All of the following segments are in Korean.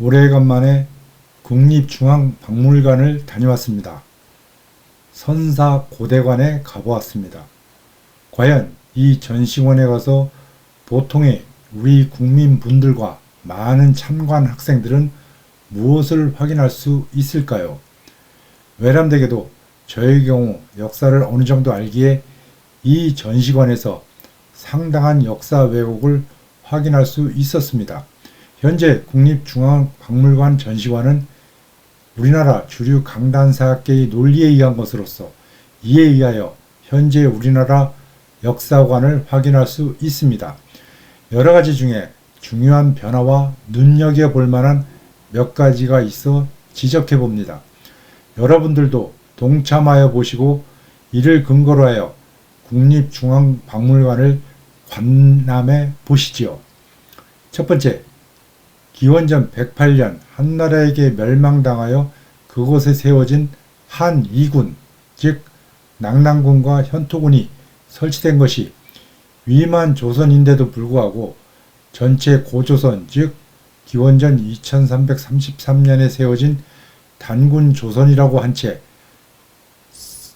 오래간만에 국립중앙박물관을 다녀왔습니다. 선사고대관에 가보았습니다. 과연 이 전시관에 가서 보통의 우리 국민분들과 많은 참관 학생들은 무엇을 확인할 수 있을까요? 외람되게도 저의 경우 역사를 어느 정도 알기에 이 전시관에서 상당한 역사 왜곡을 확인할 수 있었습니다. 현재 국립중앙박물관 전시관은 우리나라 주류 강단사학계의 논리에 의한 것으로서 이에 의하여 현재 우리나라 역사관을 확인할 수 있습니다. 여러 가지 중에 중요한 변화와 눈여겨볼 만한 몇 가지가 있어 지적해 봅니다. 여러분들도 동참하여 보시고 이를 근거로 하여 국립중앙박물관을 관람해 보시지요. 첫 번째, 기원전 108년 한나라에게 멸망당하여 그곳에 세워진 한이군, 즉 낙랑군과 현토군이 설치된 것이 위만 조선인데도 불구하고 전체 고조선, 즉 기원전 2333년에 세워진 단군 조선이라고 한 채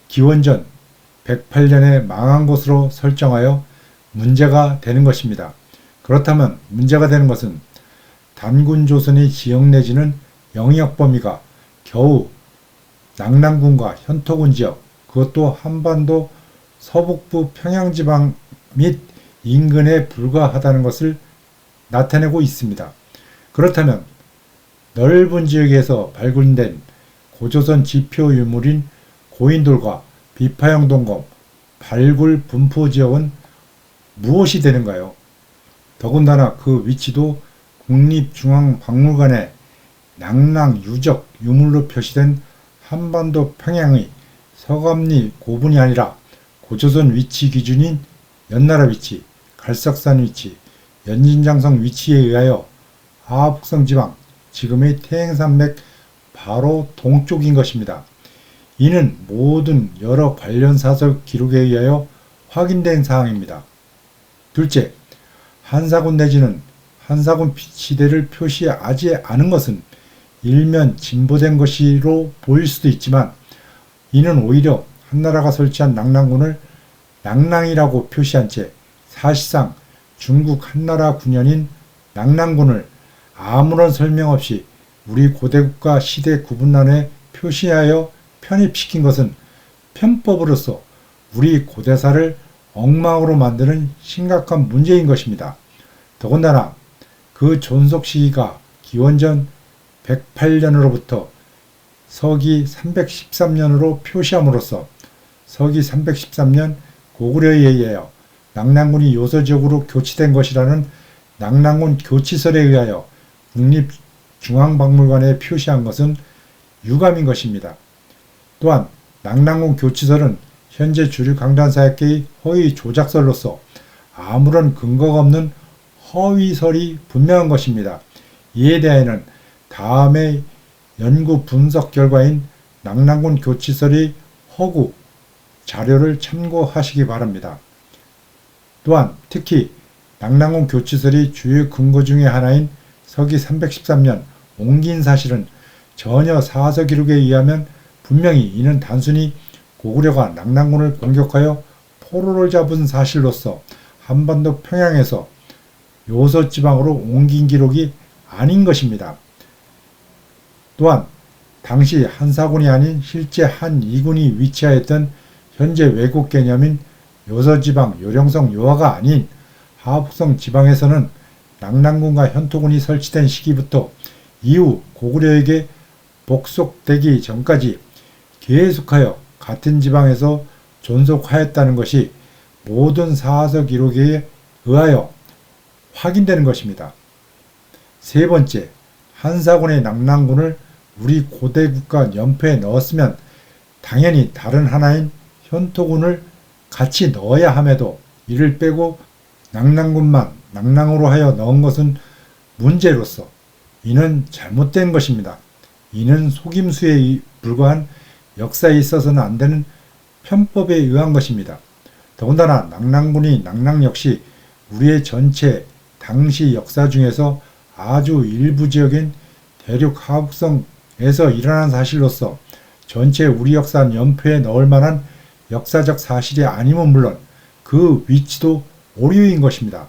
기원전 108년에 망한 것으로 설정하여 문제가 되는 것입니다. 그렇다면 문제가 되는 것은 단군 조선의 지역 내지는 영역 범위가 겨우 낙랑군과 현토군 지역, 그것도 한반도 서북부 평양지방 및 인근에 불과하다는 것을 나타내고 있습니다. 그렇다면 넓은 지역에서 발굴된 고조선 지표 유물인 고인돌과 비파형 동검, 발굴 분포 지역은 무엇이 되는가요? 더군다나 그 위치도 국립중앙박물관에 낙랑 유적 유물로 표시된 한반도 평양의 서감리 고분이 아니라 고조선 위치 기준인 연나라 위치, 갈석산 위치, 연진장성 위치에 의하여 하북성 지방, 지금의 태행산맥 바로 동쪽인 것입니다. 이는 모든 여러 관련 사설 기록에 의하여 확인된 사항입니다. 둘째, 한사군 내지는 한사군 시대를 표시하지 않은 것은 일면 진보된 것으로 보일 수도 있지만 이는 오히려 한나라가 설치한 낙랑군을 낙랑이라고 표시한 채 사실상 중국 한나라 군현인 낙랑군을 아무런 설명 없이 우리 고대국가 시대 구분란에 표시하여 편입시킨 것은 편법으로서 우리 고대사를 엉망으로 만드는 심각한 문제인 것입니다. 더군다나 그 존속 시기가 기원전 108년으로부터 서기 313년으로 표시함으로써 서기 313년 고구려에 의하여 낙랑군이 요소지역으로 교치된 것이라는 낙랑군 교치설에 의하여 국립중앙박물관에 표시한 것은 유감인 것입니다. 또한 낙랑군 교치설은 현재 주류 강단사학계의 허위 조작설로서 아무런 근거가 없는 허위설이 분명한 것입니다. 이에 대해서는 다음의 연구 분석 결과인 낙랑군 교치설의 허구 자료를 참고하시기 바랍니다. 또한 특히 낙랑군 교치설의 주요 근거 중의 하나인 서기 313년 옮긴 사실은 전혀 사서 기록에 의하면 분명히 이는 단순히 고구려가 낙랑군을 공격하여 포로를 잡은 사실로서 한반도 평양에서 요소 지방으로 옮긴 기록이 아닌 것입니다. 또한 당시 한사군이 아닌 실제 한이군이 위치하였던 현재 왜곡 개념인 요소지방 요령성 요하가 아닌 하북성 지방에서는 낙랑군과 현토군이 설치된 시기부터 이후 고구려에게 복속되기 전까지 계속하여 같은 지방에서 존속하였다는 것이 모든 사서 기록에 의하여 확인되는 것입니다. 세 번째, 한사군의 낙랑군을 우리 고대국가 연표에 넣었으면 당연히 다른 하나인 현토군을 같이 넣어야 함에도 이를 빼고 낙랑군만 낙랑으로 하여 넣은 것은 문제로서 이는 잘못된 것입니다. 이는 속임수에 불과한 역사에 있어서는 안 되는 편법에 의한 것입니다. 더군다나 낙랑군이 낙랑 역시 우리의 전체 당시 역사 중에서 아주 일부 지역인 대륙 하북성에서 일어난 사실로서 전체 우리 역사 연표에 넣을 만한 역사적 사실이 아니면 물론 그 위치도 오류인 것입니다.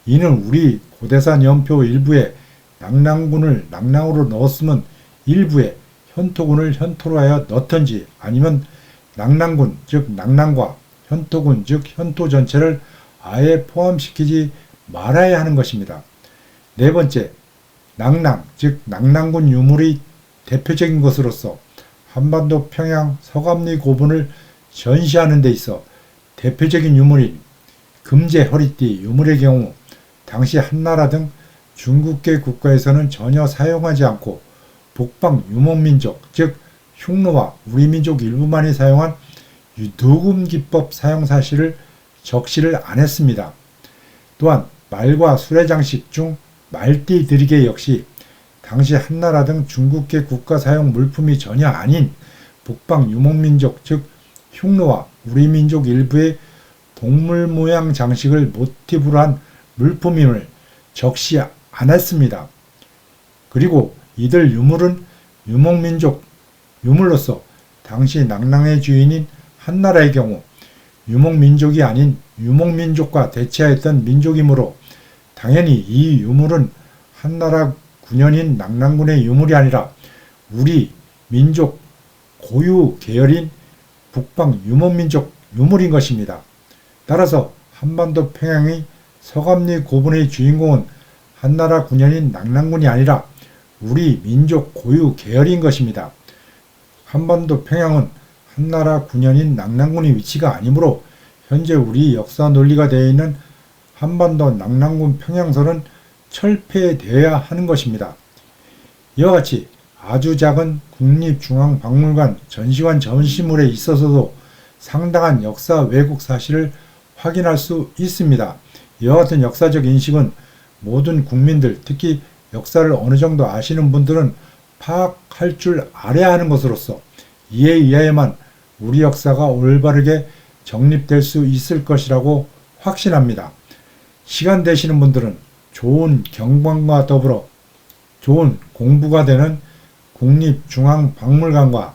이는 우리 고대산 연표 일부에 낙랑군을 낙랑으로 넣었으면 일부에 현토군을 현토로 하여 넣던지 아니면 낙랑군 즉 낙랑과 현토군 즉 현토 전체를 아예 포함시키지 말아야 하는 것입니다. 네 번째, 낙랑 즉 낙랑군 유물의 대표적인 것으로서 한반도 평양 서감리 고분을 전시하는 데 있어 대표적인 유물인 금제 허리띠 유물의 경우 당시 한나라 등 중국계 국가에서는 전혀 사용하지 않고 북방 유목민족 즉 흉노와 우리 민족 일부만이 사용한 누금 기법 사용 사실을 적시를 안 했습니다. 또한 말과 수레장식 중 말띠 드리개 역시 당시 한나라 등 중국계 국가 사용 물품이 전혀 아닌 북방 유목민족 즉 흉노와 우리 민족 일부의 동물 모양 장식을 모티브로 한 물품임을 적시 안 했습니다. 그리고 이들 유물은 유목민족 유물로서 당시 낙랑의 주인인 한나라의 경우 유목민족이 아닌 유목민족과 대치하였던 민족이므로 당연히 이 유물은 한나라 군현인 낙랑군의 유물이 아니라 우리 민족 고유 계열인 북방 유목민족 유물인 것입니다. 따라서 한반도 평양의 서감리 고분의 주인공은 한나라 군현인 낙랑군이 아니라 우리 민족 고유 계열인 것입니다. 한반도 평양은 한나라 군현인 낙랑군의 위치가 아니므로 현재 우리 역사 논리가 되어 있는 한반도 낙랑군 평양설은 철폐되어야 하는 것입니다. 이와 같이 아주 작은 국립중앙박물관 전시관 전시물에 있어서도 상당한 역사 왜곡 사실을 확인할 수 있습니다. 이와 같은 역사적 인식은 모든 국민들, 특히 역사를 어느 정도 아시는 분들은 파악할 줄 알아야 하는 것으로서 이에 의하여만 우리 역사가 올바르게 정립될 수 있을 것이라고 확신합니다. 시간 되시는 분들은 좋은 경관과 더불어 좋은 공부가 되는 국립중앙박물관과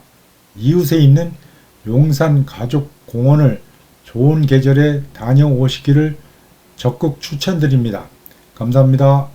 이웃에 있는 용산가족공원을 좋은 계절에 다녀오시기를 적극 추천드립니다. 감사합니다.